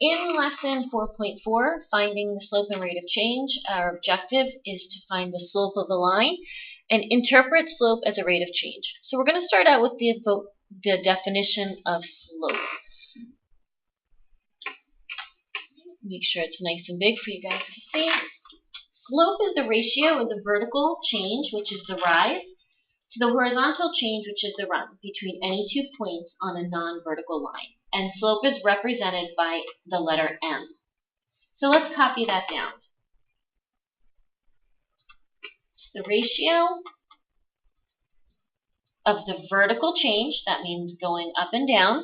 In lesson 4.4, finding the slope and rate of change, our objective is to find the slope of a line and interpret slope as a rate of change. So we're going to start out with the definition of slope. Make sure it's nice and big for you guys to see. Slope is the ratio of the vertical change, which is the rise, to the horizontal change, which is the run, between any 2 points on a non-vertical line. And slope is represented by the letter M. So let's copy that down. The ratio of the vertical change, that means going up and down.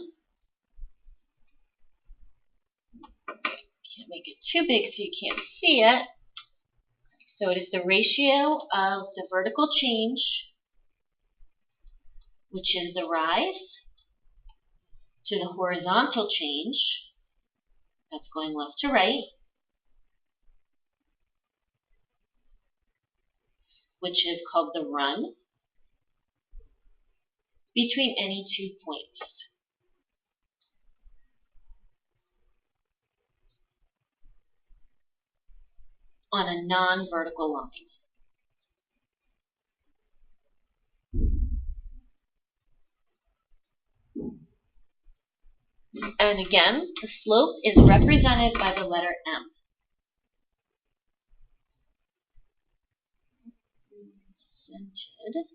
Can't make it too big so you can't see it. So it is the ratio of the vertical change, which is the rise, to the horizontal change, that's going left to right, which is called the run, between any 2 points. On a non-vertical line. And again, the slope is represented by the letter M. Represented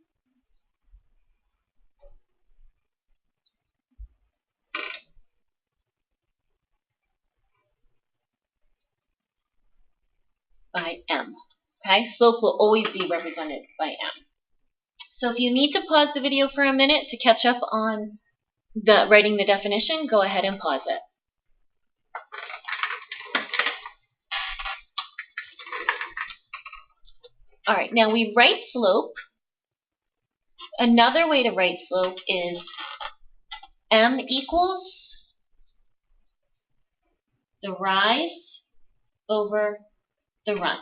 by M. Okay, slope will always be represented by M. So if you need to pause the video for a minute to catch up on writing the definition, go ahead and pause it. All right, now we write slope. Another way to write slope is M equals the rise over the run.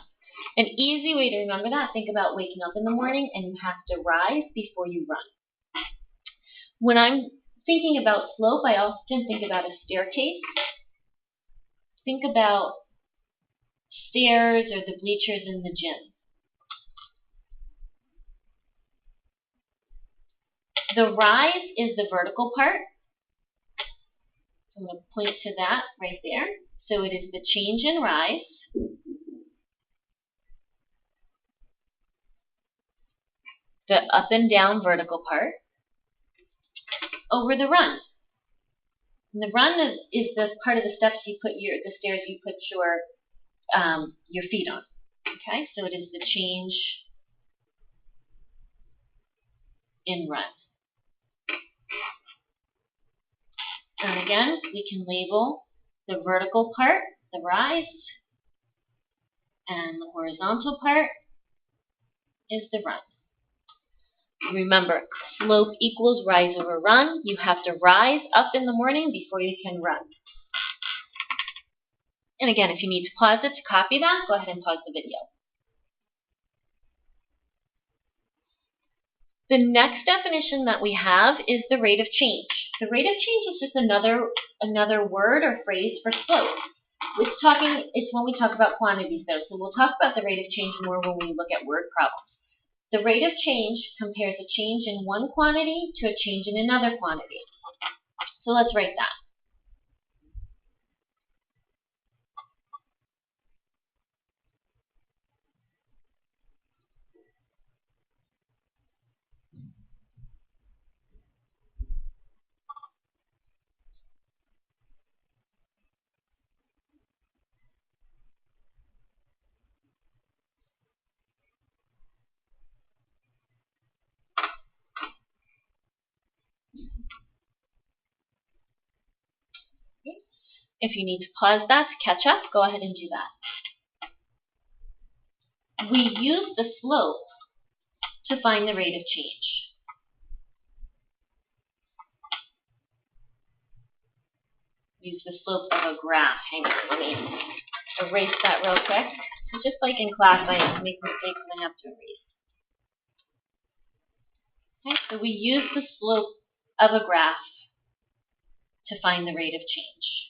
An easy way to remember that, think about waking up in the morning and you have to rise before you run. When I'm thinking about slope, I often think about a staircase. Think about stairs or the bleachers in the gym. The rise is the vertical part. I'm going to point to that right there. So it is the change in rise the up and down vertical part, over the run. And the run is the part of the steps you put the stairs you put your feet on. Okay, so it is the change in run. And again, we can label the vertical part, the rise, and the horizontal part is the run. Remember, slope equals rise over run. You have to rise up in the morning before you can run. And again, if you need to pause it to copy that, go ahead and pause the video. The next definition that we have is the rate of change. The rate of change is just another word or phrase for slope. It's when we talk about quantities though, so we'll talk about the rate of change more when we look at word problems. The rate of change compares a change in one quantity to a change in another quantity. So let's write that. If you need to pause that to catch up, go ahead and do that. We use the slope to find the rate of change. Use the slope of a graph. Hang on, let me erase that real quick. Just like in class, I make mistakes and I have to erase. Okay, so we use the slope of a graph to find the rate of change.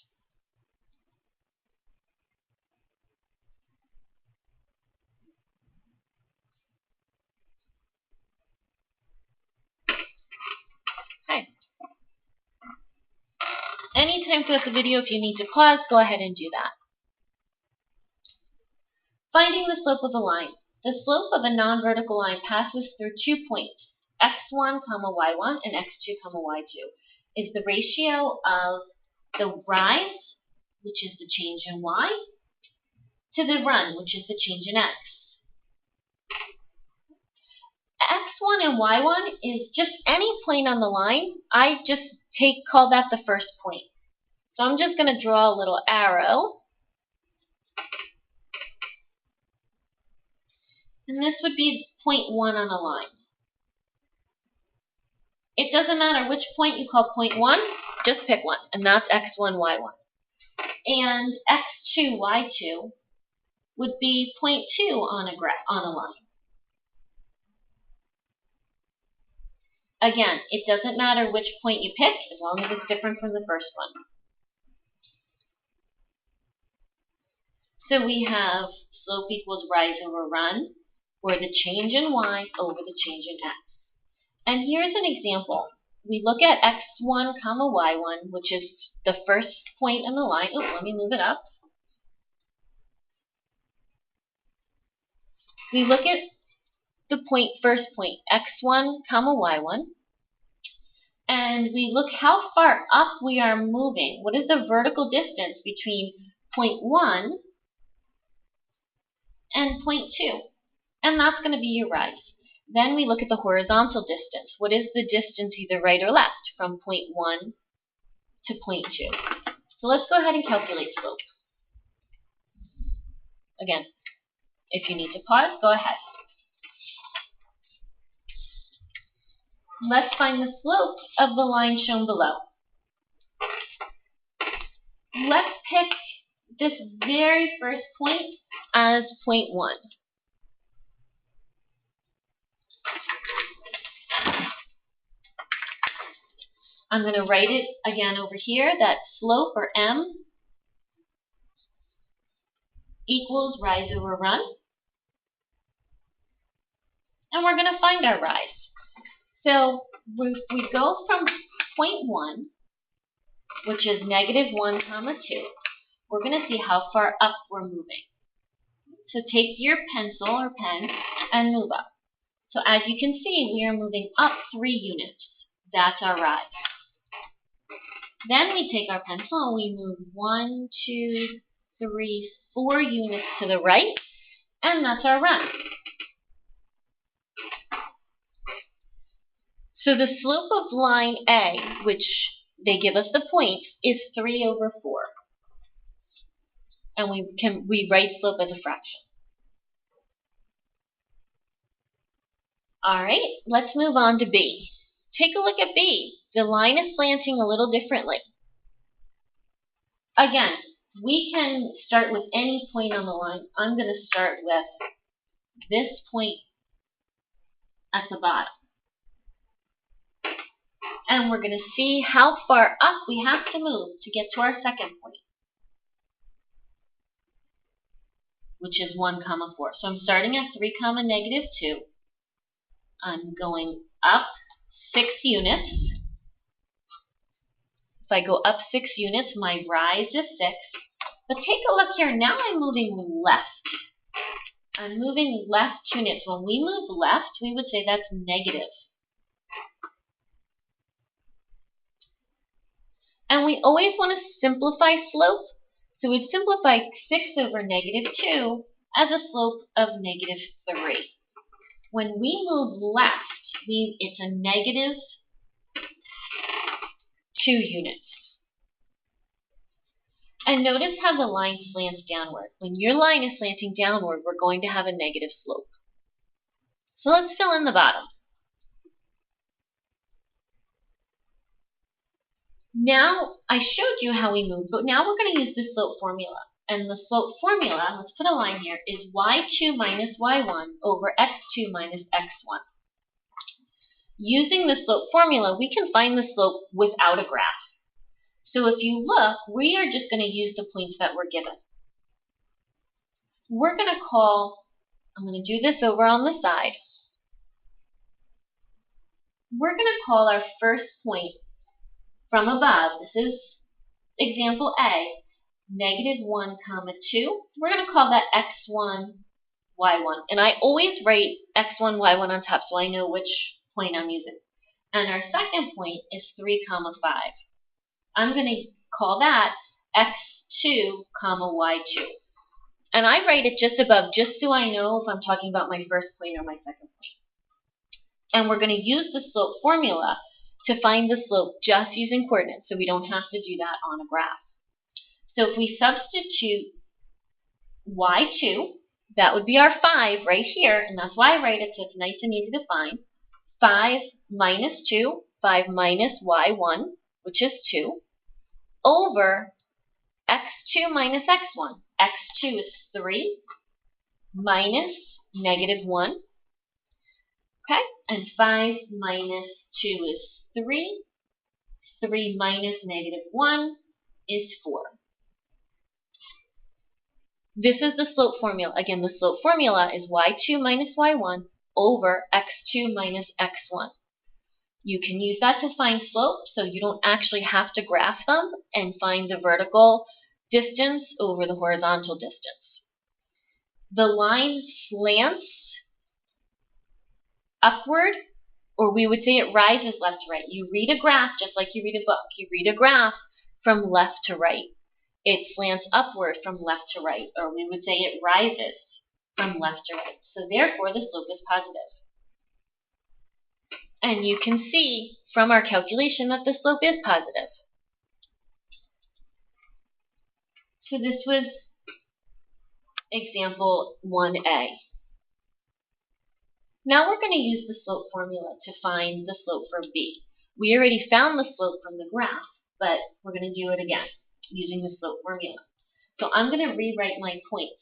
times throughout the video. If you need to pause, go ahead and do that. Finding the slope of a line. The slope of a non-vertical line passes through 2 points, x1, y1, and x2, y2. Is the ratio of the rise, which is the change in y, to the run, which is the change in x. X1 and y1 is just any point on the line. I just call that the first point. So I'm just going to draw a little arrow. And this would be point 1 on a line. It doesn't matter which point you call point 1, just pick one, and that's x1, y1. And x2, y2 would be point 2 on a line. Again, it doesn't matter which point you pick, as long as it's different from the first one. So we have slope equals rise over run, or the change in y over the change in x. And here's an example. We look at x1, y1, which is the first point on the line. Oh, let me move it up. We look at the first point, x1, y1, and we look how far up we are moving. What is the vertical distance between point 1 and point 2? And that's going to be your rise. Then we look at the horizontal distance. What is the distance either right or left from point 1 to point 2? So let's go ahead and calculate slope. Again, if you need to pause, go ahead. Let's find the slope of the line shown below. Let's pick this very first point as point 1. I'm going to write it again over here, that slope, or m, equals rise over run. And we're going to find our rise. So we go from point 1, which is -1, 2. We're going to see how far up we're moving. So take your pencil or pen and move up. So as you can see, we are moving up 3 units. That's our rise. Then we take our pencil and we move 1, 2, 3, 4 units to the right, and that's our run. So the slope of line A, which they give us the points, is 3 over 4. And we write slope as a fraction. All right, let's move on to B. Take a look at B. The line is slanting a little differently. Again, we can start with any point on the line. I'm going to start with this point at the bottom. And we're going to see how far up we have to move to get to our second point, which is 1, 4. So I'm starting at 3, -2. I'm going up 6 units. If I go up 6 units, my rise is 6. But take a look here. Now I'm moving left. I'm moving left 2 units. When we move left, we would say that's negative. And we always want to simplify slope. So we'd simplify 6 over -2 as a slope of -3. When we move left, it's a -2 units. And notice how the line slants downward. When your line is slanting downward, we're going to have a negative slope. So let's fill in the bottom. Now, I showed you how we moved, but now we're going to use the slope formula. And the slope formula, let's put a line here, is y2 minus y1 over x2 minus x1. Using the slope formula, we can find the slope without a graph. So if you look, we are just going to use the points that were given. We're going to I'm going to do this over on the side. We're going to call our first point from above. This is example A, -1, 2. We're going to call that x1, y1. And I always write x1, y1 on top so I know which point I'm using. And our second point is 3, 5. I'm going to call that x2, y2. And I write it just above just so I know if I'm talking about my first point or my second point. And we're going to use the slope formula to find the slope just using coordinates, so we don't have to do that on a graph. So if we substitute y2, that would be our 5 right here, and that's why I write it so it's nice and easy to find. 5 minus 2, 5 minus y1, which is 2, over x2 minus x1. x2 is 3 minus -1. Okay, and 5 minus 2 is 3. 3 minus -1 is 4. This is the slope formula. Again, the slope formula is y2 minus y1 over x2 minus x1. You can use that to find slopes, so you don't actually have to graph them and find the vertical distance over the horizontal distance. The line slants upward, or we would say it rises left to right. You read a graph just like you read a book. You read a graph from left to right. It slants upward from left to right, or we would say it rises from left to right. So therefore, the slope is positive. And you can see from our calculation that the slope is positive. So this was example 1A. Now we're going to use the slope formula to find the slope for B. We already found the slope from the graph, but we're going to do it again using the slope formula. So I'm going to rewrite my points.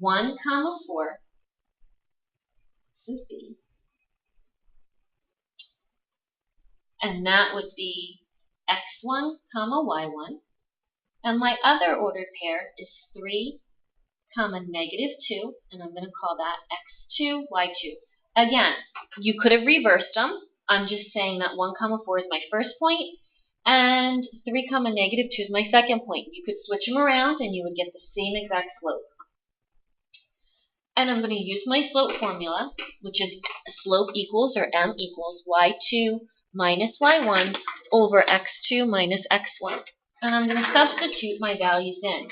1, 4 is B. And that would be x1, y1. And my other ordered pair is 3, -2, and I'm going to call that x2, y2. Again, you could have reversed them. I'm just saying that 1, 4 is my first point, and 3, -2 is my second point. You could switch them around, and you would get the same exact slope. And I'm going to use my slope formula, which is slope equals, or m equals, y2 minus y1 over x2 minus x1. And I'm going to substitute my values in.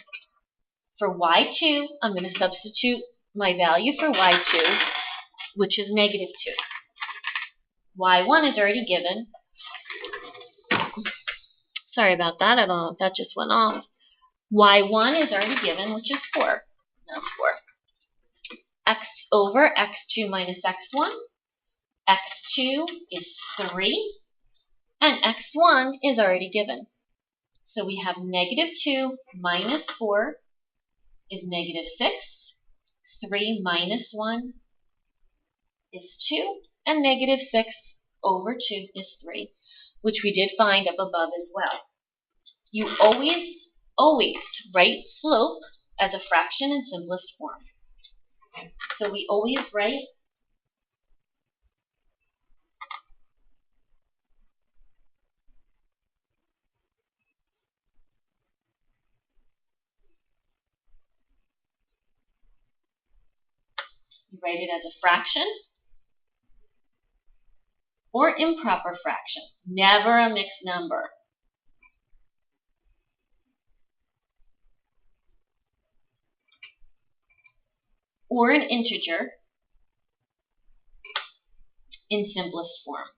For y2, I'm going to substitute my value for y2, which is -2. y1 is already given. Sorry about that. I don't know if that just went off. y1 is already given, which is 4. That's 4. X over x2 minus x1. x2 is 3. And x1 is already given. So we have -2 minus 4 is -6. 3 minus 1 is 2. And -6 over 2 is 3, which we did find up above as well. You always write slope as a fraction in simplest form. So we always write it as a fraction or improper fraction, never a mixed number. Or an integer in simplest form.